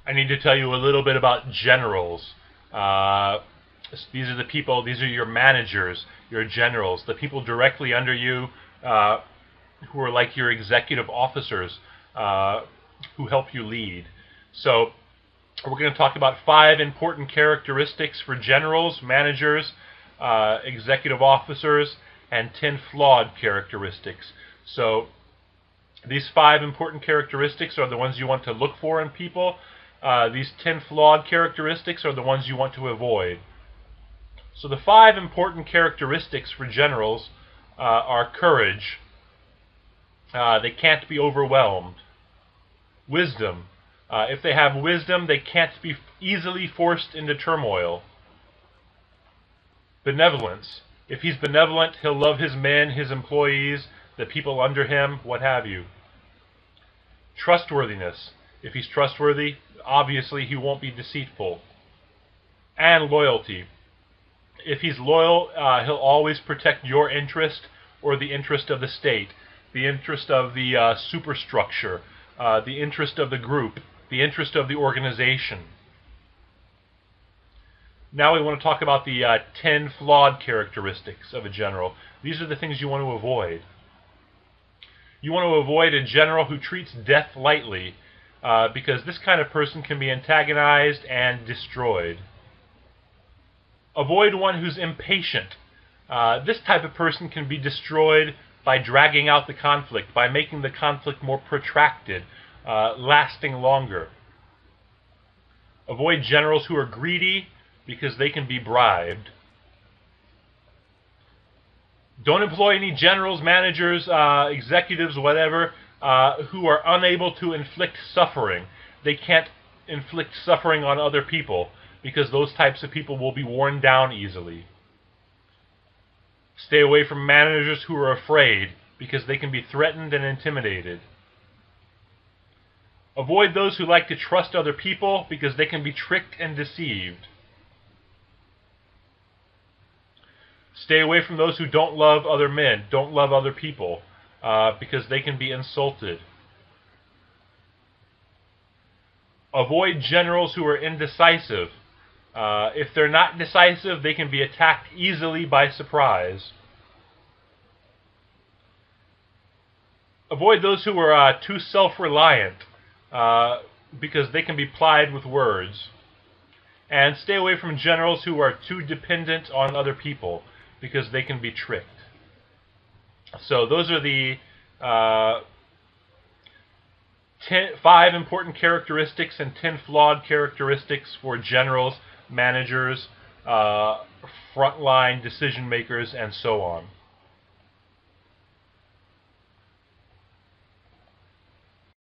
I need to tell you a little bit about generals. These are the people, these are your managers, your generals, the people directly under you who are like your executive officers who help you lead. So we're going to talk about 5 important characteristics for generals, managers, executive officers, and 10 flawed characteristics. So these 5 important characteristics are the ones you want to look for in people. These 10 flawed characteristics are the ones you want to avoid. So the 5 important characteristics for generals are courage. They can't be overwhelmed. Wisdom. If they have wisdom, they can't be easily forced into turmoil. Benevolence. If he's benevolent, he'll love his men, his employees, the people under him, what have you. Trustworthiness. If he's trustworthy, obviously he won't be deceitful. And loyalty. If he's loyal, he'll always protect your interest or the interest of the state, the interest of the superstructure, the interest of the group, the interest of the organization. Now we want to talk about the 10 flawed characteristics of a general. These are the things you want to avoid. You want to avoid a general who treats death lightly, because this kind of person can be antagonized and destroyed. Avoid one who's impatient. This type of person can be destroyed by dragging out the conflict, by making the conflict more protracted, lasting longer. Avoid generals who are greedy, because they can be bribed. Don't employ any generals, managers, executives, whatever, who are unable to inflict suffering. They can't inflict suffering on other people, because those types of people will be worn down easily. Stay away from managers who are afraid, because they can be threatened and intimidated. Avoid those who like to trust other people, because they can be tricked and deceived. Stay away from those who don't love other men, don't love other people, because they can be insulted. Avoid generals who are indecisive. If they're not decisive, they can be attacked easily by surprise. Avoid those who are too self-reliant, because they can be plied with words. And stay away from generals who are too dependent on other people, because they can be tricked. So those are the 5 important characteristics and 10 flawed characteristics for generals, managers, frontline decision makers, and so on.